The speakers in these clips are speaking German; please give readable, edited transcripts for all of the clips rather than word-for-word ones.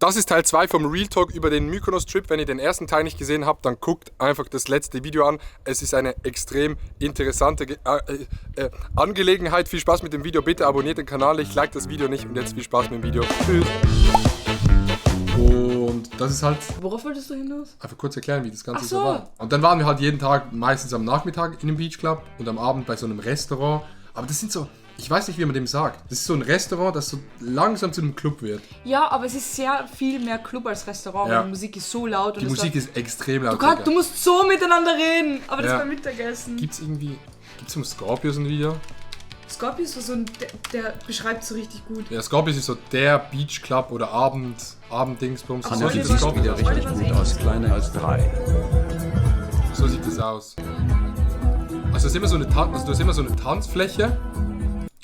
Das ist Teil 2 vom Real Talk über den Mykonos-Trip. Wenn ihr den ersten Teil nicht gesehen habt, dann guckt einfach das letzte Video an. Es ist eine extrem interessante Angelegenheit. Viel Spaß mit dem Video. Bitte abonniert den Kanal nicht, liked das Video nicht und jetzt viel Spaß mit dem Video. Tschüss. Und das ist halt... Worauf wolltest du hinaus? Einfach kurz erklären, wie das Ganze so war. Und dann waren wir halt jeden Tag, meistens am Nachmittag in einem Beach Club und am Abend bei so einem Restaurant. Aber das sind so... Ich weiß nicht, wie man dem sagt. Das ist so ein Restaurant, das so langsam zu einem Club wird. Ja, aber es ist sehr viel mehr Club als Restaurant, weil die Musik ist so laut. Und die Musik ist extrem laut. Du musst so miteinander reden, aber das beim Mittagessen. Gibt's um Scorpius ein Video? Scorpius war so ein, der beschreibt so richtig gut. Ja, Scorpius ist so der Beach Club oder Abenddingsbums. So sieht das wieder richtig gut aus, kleiner als 3. So sieht das aus. Also du hast immer so eine Tanzfläche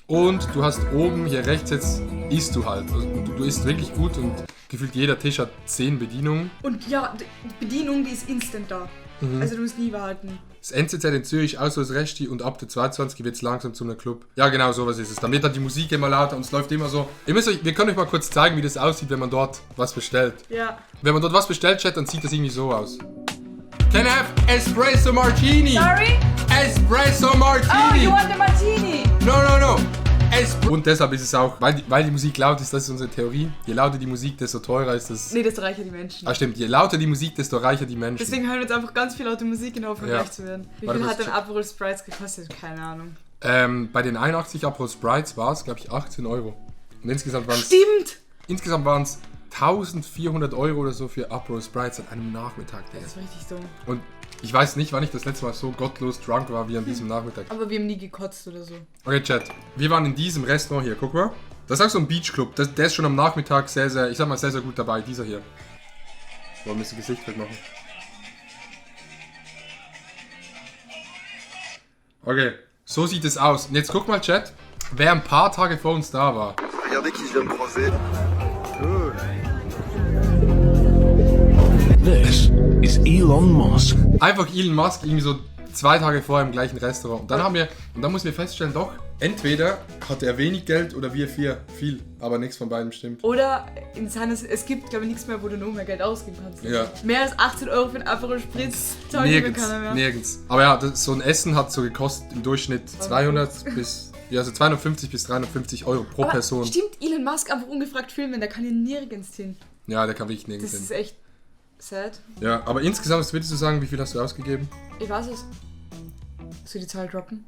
und du hast oben hier rechts jetzt isst du halt. Also du isst wirklich gut und gefühlt jeder Tisch hat 10 Bedienungen. Und ja, die Bedienung, die ist instant da. Also du musst nie warten. Das NZZ in Zürich, auch so das Resti und ab der 22 wird es langsam zu einem Club. Ja genau, sowas ist es. Dann wird dann die Musik immer lauter und es läuft immer so. Wir können euch mal kurz zeigen, wie das aussieht, wenn man dort was bestellt. Ja. Wenn man dort was bestellt, Chat, dann sieht das irgendwie so aus. Can I have Espresso Martini? Sorry? Espresso Martini! Oh, you want the martini? No. Und deshalb ist es auch, weil die Musik laut ist, das ist unsere Theorie. Je lauter die Musik, desto teurer ist das. Nee, desto reicher die Menschen. Ah stimmt, je lauter die Musik, desto reicher die Menschen. Deswegen hören wir jetzt einfach ganz viel laute Musik in Hoffnung, reich zu werden. Wie viel hat ein Aperol Spritz gekostet? Keine Ahnung. Bei den 81 Aperol Sprites war es, glaube ich, 18 Euro. Und insgesamt waren es... Stimmt! Insgesamt waren es 1400 Euro oder so für Aperol Sprites an einem Nachmittag. Digga. Das war richtig dumm. Und ich weiß nicht, wann ich das letzte Mal so gottlos drunk war wie an diesem Nachmittag. Aber wir haben nie gekotzt oder so. Okay, Chat. Wir waren in diesem Restaurant hier, guck mal. Das ist auch so ein Beachclub. Der ist schon am Nachmittag sehr gut dabei. Dieser hier. Wollen wir das Gesicht wegmachen? Okay, so sieht es aus. Und jetzt guck mal, Chat, wer ein paar Tage vor uns da war. Regardez qui je viens de croiser. This is Elon Musk. Einfach Elon Musk irgendwie so 2 Tage vorher im gleichen Restaurant. Und dann mussten wir feststellen, doch, entweder hatte er wenig Geld oder wir viel. Aber nichts von beiden stimmt. Oder es gibt, glaube ich, nichts mehr, wo du noch mehr Geld ausgeben kannst. Ja. Mehr als 18 Euro für einen Aperol Spritz zahlt mir keiner mehr. Nirgends. Aber ja, so ein Essen hat so gekostet im Durchschnitt 250 bis 350 Euro pro Person. Stimmt, Elon Musk einfach ungefragt filmen, der kann hier nirgends hin. Ja, der kann wirklich nirgends hin. Das ist echt sad. Ja, aber insgesamt, was würdest du sagen, wie viel hast du ausgegeben? Ich weiß es. Soll ich die Zahl droppen?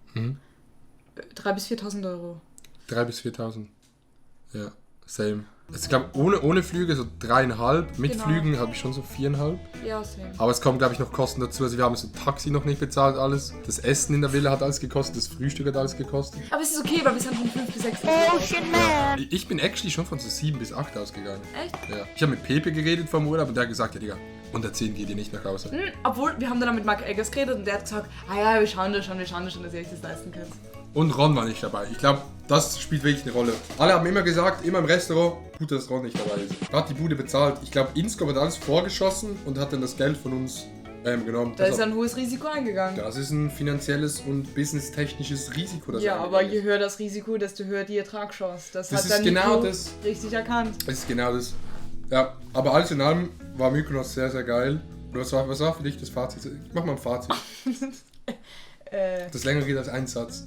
3.000 bis 4.000 Euro. 3.000 bis 4.000. Ja, same. Also ich glaube, ohne Flüge so 3,5. Mit Flügen habe ich schon so 4,5. Ja, same. Aber es kommen, glaube ich, noch Kosten dazu. Also wir haben so ein Taxi noch nicht bezahlt, alles. Das Essen in der Villa hat alles gekostet, das Frühstück hat alles gekostet. Aber es ist okay, weil wir sind von 5 bis 6. Ja. Ich bin actually schon von so 7 bis 8 ausgegangen. Echt? Ja. Ich habe mit Pepe geredet vom Urlaub und der hat gesagt, ja Digga, unter 10 geht ihr nicht nach Hause. Obwohl, wir haben dann mit Mark Eggers geredet und der hat gesagt, ja, wir schauen da schon, dass ihr euch das leisten könnt. Und Ron war nicht dabei. Ich glaube, das spielt wirklich eine Rolle. Alle haben immer gesagt, immer im Restaurant, gut, dass Ron nicht dabei ist. Er hat die Bude bezahlt. Ich glaube, Inscope hat alles vorgeschossen und hat dann das Geld von uns genommen. Da ist ein hohes Risiko eingegangen. Das ist ein finanzielles und businesstechnisches Risiko. Das ja, aber je höher das Risiko, desto höher die Ertragschance. Das hat ist dann genau Nico das. richtig erkannt. Das ist genau das. Ja, aber alles in allem war Mykonos sehr, sehr geil. Was war für dich das Fazit? Ich mach mal ein Fazit. Das länger geht als ein Satz.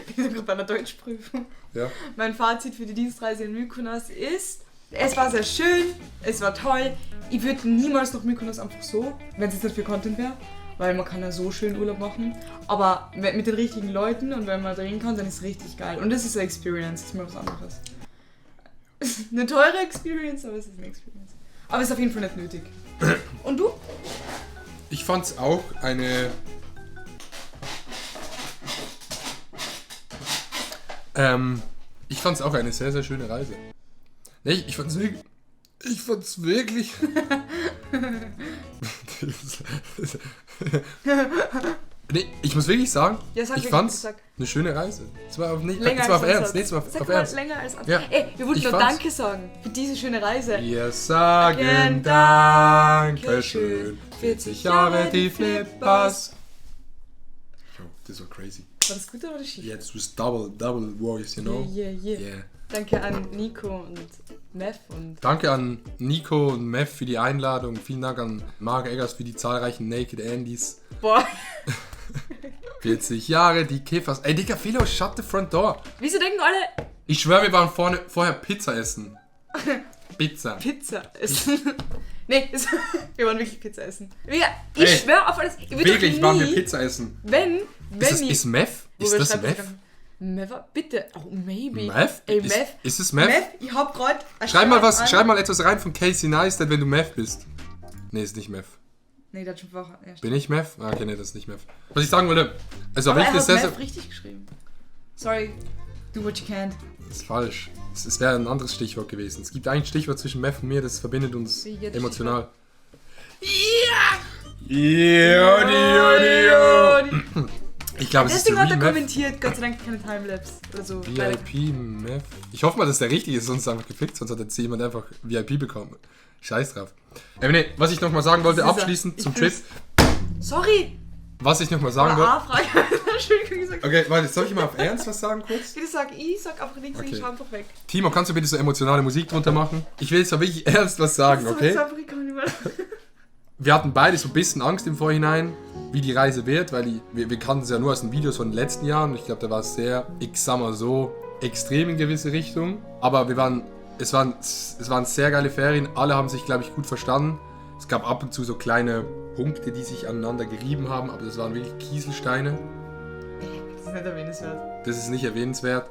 Ich bin gerade bei einer Deutschprüfung. Ja. Mein Fazit für die Dienstreise in Mykonos ist, es war sehr schön, es war toll. Ich würde niemals nach Mykonos einfach so, wenn es jetzt nicht für Content wäre, weil man kann ja so schön Urlaub machen. Aber mit den richtigen Leuten und wenn man da hin kann, dann ist es richtig geil. Und das ist eine Experience, das ist mal was anderes. Eine teure Experience, aber es ist eine Experience. Aber es ist auf jeden Fall nicht nötig. Und du? Ich fand's auch eine... ich fand's auch eine sehr, sehr schöne Reise. Nee, ich fand's wirklich... Nee, ich muss wirklich sagen, ja, ich fand's eine schöne Reise. Es war auf Ernst. Nee, es war Sag auf mal Ernst. länger als Ja. Ey, wir wollten Ich nur fand's- Danke sagen für diese schöne Reise. Wir sagen Dankeschön. 40 Jahre die Flippers. Yo, das war crazy. War das gut oder war das schief? Yeah, this was double voice, you know? Yeah. Danke an Nico und Neff und... Danke an Nico und Mev für die Einladung. Vielen Dank an Marc Eggers für die zahlreichen Naked Andys. Boah. 40 Jahre, die Kiffers. Ey, Digga, Philo, shut the front door. Wieso denken alle... Ich schwöre, wir waren vorher Pizza essen. Pizza. Pizza essen. Nee, wir wollen wirklich Pizza essen. Ich Ey, schwöre auf alles. Ich will Wirklich, doch waren wir nie, Pizza essen. Wenn Ist Mev? Wo Ist wir das schreiben, Mev? Mev? Bitte. Oh, maybe. Mev? Ey, Mev. Ist es Mev? Mev, ich hab grad... Schreib mal etwas rein von Casey Neistat, wenn du Mev bist. Nee, ist nicht Mev. Nee, das hat schon vorher. Ja, Bin ich Mev? Ah, okay, nee, das ist nicht Mev. Was ich sagen wollte, also aber wirklich er das hat sehr, Mev richtig geschrieben. Sorry. Do what you can. Das ist falsch. Es wäre ein anderes Stichwort gewesen. Es gibt ein Stichwort zwischen Mev und mir, das verbindet uns Wie geht das emotional. Ich glaube, es ist Deswegen hat er Mev. kommentiert, Gott sei Dank keine Timelapse oder so. VIP Mev. Ich hoffe mal, dass der richtige ist, sonst einfach gefickt, sonst hat jetzt jemand einfach VIP bekommen. Scheiß drauf. Nee, was ich nochmal sagen wollte, Das ist er. abschließend Ich zum Trip. bin's. Sorry. Was ich nochmal sagen wollte. A-Frage. Entschuldigung gesagt. Okay, warte, soll ich mal auf Ernst was sagen kurz? Bitte sag sag einfach nichts, Okay. ich schau einfach weg. Timo, kannst du bitte so emotionale Musik drunter machen? Ich will jetzt mal wirklich ernst was sagen, okay? Wir hatten beide so ein bisschen Angst im Vorhinein, wie die Reise wird, weil wir kannten es ja nur aus den Videos von den letzten Jahren. Ich glaube, da war es sehr, ich sag mal so, extrem in gewisse Richtungen. Aber es waren sehr geile Ferien, alle haben sich, glaube ich, gut verstanden. Es gab ab und zu so kleine Punkte, die sich aneinander gerieben haben, aber das waren wirklich Kieselsteine. Das ist nicht erwähnenswert. Das ist nicht erwähnenswert.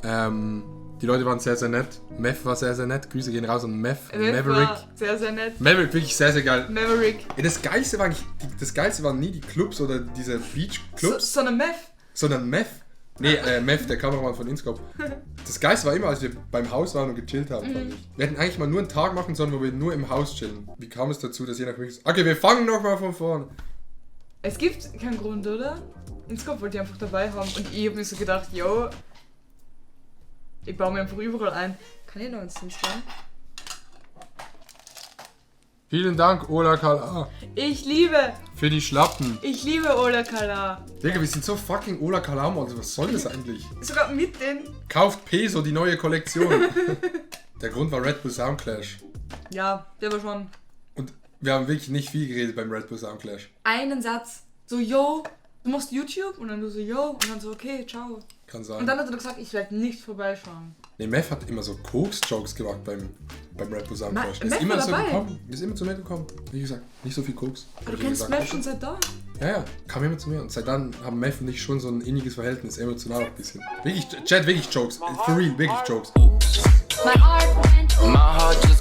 Die Leute waren sehr, sehr nett. Mev war sehr, sehr nett. Grüße gehen raus an Mev. Maverick. War sehr, sehr nett. Maverick, wirklich sehr, sehr geil. Maverick. Ja, das Geilste waren nie die Clubs oder diese Beach-Clubs, So eine Mev. sondern Mev. Nee, Mev, der Kameramann von Inscope. Das Geilste war immer, als wir beim Haus waren und gechillt haben, fand ich. Wir hätten eigentlich mal nur einen Tag machen sollen, wo wir nur im Haus chillen. Wie kam es dazu, dass jeder mich... Okay, wir fangen nochmal von vorne. Es gibt keinen Grund, oder? Inscope wollte ich einfach dabei haben und ich hab mir so gedacht, yo, ich baue mir einfach überall ein. Kann ich noch ins Instagram? Vielen Dank, Ola Kala, Ich liebe Ola Kala. Digga, wir sind so fucking Ola Kala, also was soll das eigentlich? Sogar mit den... Kauft Peso, die neue Kollektion. Der Grund war Red Bull Soundclash. Ja, der war schon Und wir haben wirklich nicht viel geredet beim Red Bull Soundclash. einen Satz. So, yo, du machst YouTube? Und dann du so, yo. Und dann so, okay, ciao. Kann sein. Und dann hat er gesagt, ich werde nicht vorbeischauen. Nee, Mev hat immer so Koks-Jokes gemacht beim Red Bull Soundclash. Mev Ist immer war so dabei? gekommen. Ist immer zu mir gekommen. Wie gesagt, nicht so viel Koks. Aber Hab du ich kennst gesagt. Mev schon seit da? Ja, kam immer zu mir. Und seit dann haben Mev und ich schon so ein inniges Verhältnis, emotional ein bisschen. Wirklich, Chat, wirklich Jokes. For real, wirklich Jokes. My heart just